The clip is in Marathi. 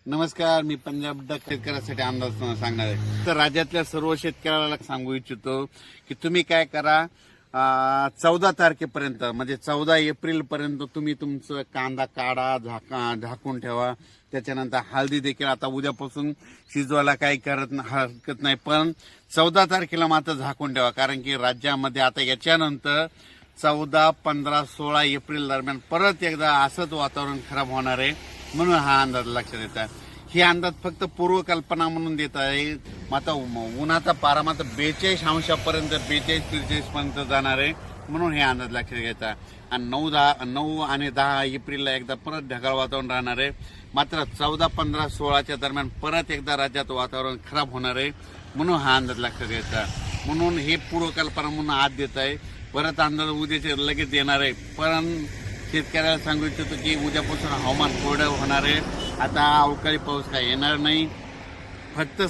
नमस्कार, मी पंजाब डक शेतकऱ्यासाठी अंदाज सांगणार आहे. तर राज्यातल्या सर्व शेतकऱ्याला सांगू इच्छितो की तुम्ही काय करा, 14 तारखेपर्यंत म्हणजे 14 एप्रिल पर्यंत तुम्ही तुमचं कांदा काढा, झाकून ठेवा. त्याच्यानंतर हळदी देखील आता उद्यापासून शिजवायला काही हरकत नाही, पण 14 तारखेला मात्र झाकून ठेवा. कारण की राज्यामध्ये आता याच्यानंतर 14, 15, 16 एप्रिल दरम्यान परत एकदा असंच वातावरण खराब होणार आहे. म्हणून हा अंदाज लक्षात येत आहे. ही अंदाज फक्त पूर्वकल्पना म्हणून देत आहे. मात्र उन्हाचा पारा मात्र 42 अंशापर्यंत 42-43 पर्यंत जाणार आहे. म्हणून हे अंदाज लक्षात घ्यायचा. आणि 9 आणि 10 एप्रिलला एकदा परत ढगाळ वातावरण राहणार आहे. मात्र 14, 15, 16च्या दरम्यान परत एकदा राज्यात वातावरण खराब होणार आहे. म्हणून हा अंदाज लक्षात घ्यायचा. म्हणून हे पूर्वकल्पना म्हणून आज देत आहे. परत अंदाज उद्याचे लगेच येणार आहे. पण शेतकऱ्याला सांगू इच्छितो की उद्यापासून हवामान कोरडं होणार आहे. आता अवकाळी पाऊस काय येणार नाही. फक्त